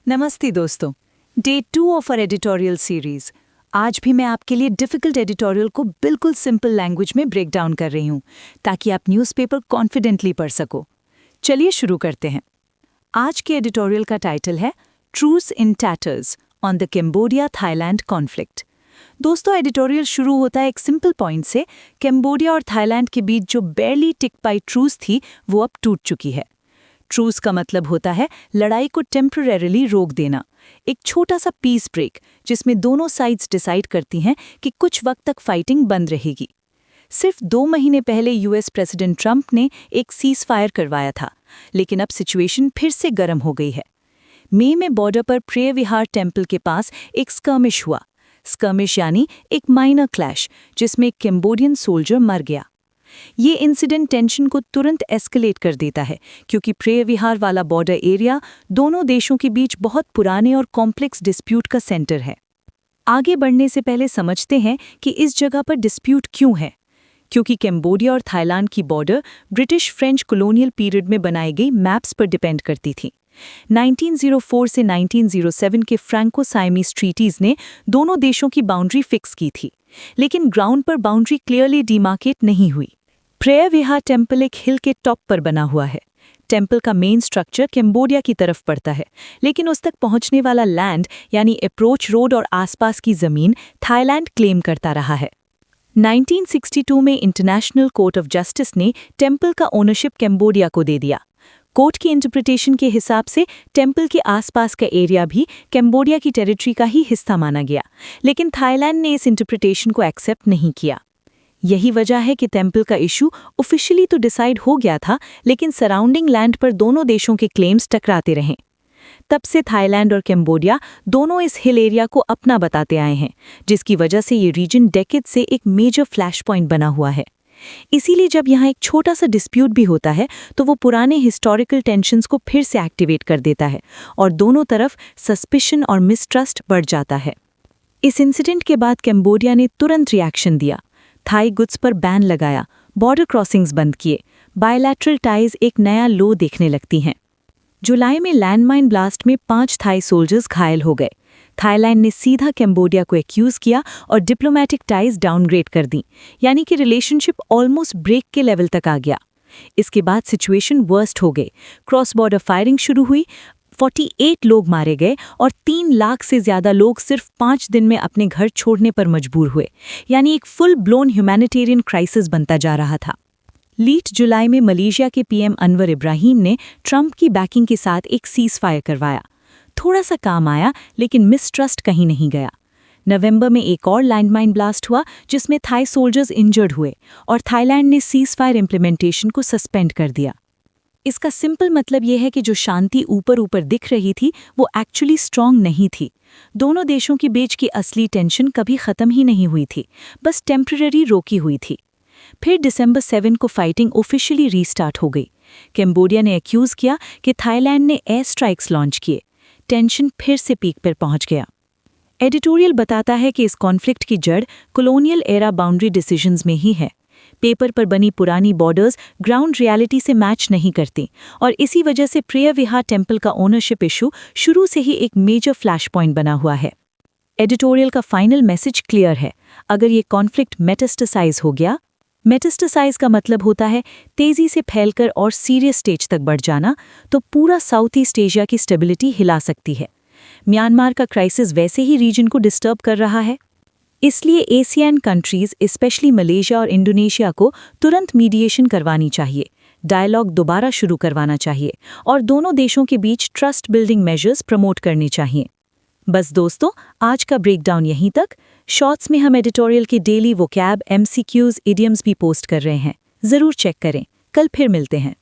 नमस्ते दोस्तों। Day 2 of our editorial series. आज भी मैं आपके लिए डिफिकल्ट एडिटोरियल को बिल्कुल सिंपल लैंग्वेज में ब्रेक डाउन कर रही हूँ ताकि आप न्यूज़पेपर कॉन्फिडेंटली पढ़ सको। चलिए शुरू करते हैं। आज के एडिटोरियल का टाइटल है truce in tatters on the Cambodia Thailand conflict. दोस्तों, एडिटोरियल शुरू होता है एक सिंपल पॉइंट से। कैम्बोडिया और थाईलैंड के बीच जो बेयरली टिक पाई ट्रूस थी वो अब टूट चुकी है। ट्रूस का मतलब होता है लड़ाई को टेम्परेरीली रोक देना, एक छोटा सा पीस ब्रेक जिसमें दोनों साइड्स डिसाइड करती हैं कि कुछ वक्त तक फाइटिंग बंद रहेगी। सिर्फ 2 महीने पहले यूएस प्रेसिडेंट ट्रंप ने एक सीज फायर करवाया था, लेकिन अब सिचुएशन फिर से गर्म हो गई है। मई में बॉर्डर पर प्रेय विहार टेम्पल के पास एक स्कर्मिश हुआ। स्कर्मिश यानी एक माइनर क्लैश जिसमें एक कैम्बोडियन सोल्जर मर गया। ये इंसिडेंट टेंशन को तुरंत एस्केलेट कर देता है क्योंकि प्रेय विहार वाला बॉर्डर एरिया दोनों देशों के बीच बहुत पुराने और कॉम्प्लेक्स डिस्प्यूट का सेंटर है। आगे बढ़ने से पहले समझते हैं कि इस जगह पर डिस्प्यूट क्यों है। क्योंकि कैम्बोडिया और थाईलैंड की border British French colonial period में बनाई गई मैप्स पर डिपेंड करती थी। 1904 से 1907 के फ्रैंको-साइमीज ट्रीटीज ने दोनों देशों की बाउंड्री फिक्स की थी, लेकिन ग्राउंड पर बाउंड्री क्लियरली डिमार्केट नहीं हुई। प्रेय विहार टेम्पल एक हिल के टॉप पर बना हुआ है। टेम्पल का मेन स्ट्रक्चर कैम्बोडिया की तरफ पड़ता है, लेकिन उस तक पहुंचने वाला लैंड यानी अप्रोच रोड और आसपास की जमीन थाईलैंड क्लेम करता रहा है। 1962 में इंटरनेशनल कोर्ट ऑफ जस्टिस ने टेम्पल का ओनरशिप कैम्बोडिया को दे दिया। कोर्ट की इंटरप्रिटेशन के हिसाब से टेम्पल के आसपास का एरिया भी कैम्बोडिया की टेरिटरी का ही हिस्सा माना गया, लेकिन थाईलैंड ने इस इंटरप्रिटेशन को एक्सेप्ट नहीं किया। यही वजह है कि टेम्पल का इशू ऑफिशियली तो डिसाइड हो गया था, लेकिन सराउंडिंग लैंड पर दोनों देशों के क्लेम्स टकराते रहे। तब से थाईलैंड और कैम्बोडिया दोनों इस हिल एरिया को अपना बताते आए हैं, जिसकी वजह से ये रीजन डेकेड से एक मेजर फ्लैश पॉइंट बना हुआ है। इसीलिए जब यहाँ एक छोटा सा डिस्प्यूट भी होता है तो वो पुराने हिस्टोरिकल टेंशन्स को फिर से एक्टिवेट कर देता है और दोनों तरफ सस्पिशन और मिसट्रस्ट बढ़ जाता है। इस इंसिडेंट के बाद कैम्बोडिया ने तुरंत रिएक्शन दिया। थाई गुड्स पर बैन लगाया, बॉर्डर क्रॉसिंग्स बंद किए, बायलैटरल टाइज एक नया लो देखने लगती हैं। जुलाई में लैंडमाइन ब्लास्ट में 5 थाई सोल्जर्स घायल हो गए। थाईलैंड ने सीधा कैम्बोडिया को एक्यूज किया और डिप्लोमैटिक टाइज डाउनग्रेड कर दी, यानी कि रिलेशनशिप ऑलमोस्ट ब्रेक के लेवल तक आ गया। इसके बाद सिचुएशन वर्स्ट हो गई। क्रॉस बॉर्डर फायरिंग शुरू हुई, 48 लोग मारे गए और 3 लाख से ज्यादा लोग सिर्फ 5 दिन में अपने घर छोड़ने पर मजबूर हुए, यानी एक फुल ब्लोन ह्यूमैनिटेरियन क्राइसिस बनता जा रहा था। लीट जुलाई में मलेशिया के पीएम अनवर इब्राहिम ने ट्रंप की बैकिंग के साथ एक सीज फायर करवाया। थोड़ा सा काम आया, लेकिन मिसट्रस्ट कहीं नहीं गया। नवंबर में एक और लैंडमाइन ब्लास्ट हुआ जिसमें थाई सोल्जर्स इंजर्ड हुए और थाईलैंड ने सीज फायर इम्प्लीमेंटेशन को सस्पेंड कर दिया। इसका सिंपल मतलब यह है कि जो शांति ऊपर ऊपर दिख रही थी वो एक्चुअली स्ट्रांग नहीं थी। दोनों देशों के बीच की असली टेंशन कभी खत्म ही नहीं हुई थी, बस टेम्परेरी रोकी हुई थी। फिर दिसंबर 7 को फाइटिंग ऑफिशियली रीस्टार्ट हो गई। कैम्बोडिया ने एक्यूज किया कि थाईलैंड ने एयर स्ट्राइक्स लॉन्च किए। टेंशन फिर से पीक पर पहुंच गया। एडिटोरियल बताता है कि इस कॉन्फ्लिक्ट की जड़ कॉलोनियल एरा बाउंड्री डिसीजंस में ही है। पेपर पर बनी पुरानी बॉर्डर्स ग्राउंड रियलिटी से मैच नहीं करती और इसी वजह से प्रेय विहार टेम्पल का ओनरशिप इशू शुरू से ही एक मेजर फ्लैश पॉइंट बना हुआ है। एडिटोरियल का फाइनल मैसेज क्लियर है। अगर ये कॉन्फ्लिक्ट मेटास्टेसाइज हो गया, मेटास्टेसाइज का मतलब होता है तेजी से फैलकर और सीरियस स्टेज तक बढ़ जाना, तो पूरा साउथ ईस्ट एशिया की स्टेबिलिटी हिला सकती है। म्यांमार का क्राइसिस वैसे ही रीजन को डिस्टर्ब कर रहा है। इसलिए एशियन कंट्रीज स्पेशली मलेशिया और इंडोनेशिया को तुरंत मीडिएशन करवानी चाहिए, डायलॉग दोबारा शुरू करवाना चाहिए और दोनों देशों के बीच ट्रस्ट बिल्डिंग मेजर्स प्रमोट करनी चाहिए। बस दोस्तों, आज का ब्रेकडाउन यहीं तक। शॉर्ट्स में हम एडिटोरियल की डेली वोकैब, एमसीक्यूज, इडियम्स भी पोस्ट कर रहे हैं, ज़रूर चेक करें। कल फिर मिलते हैं।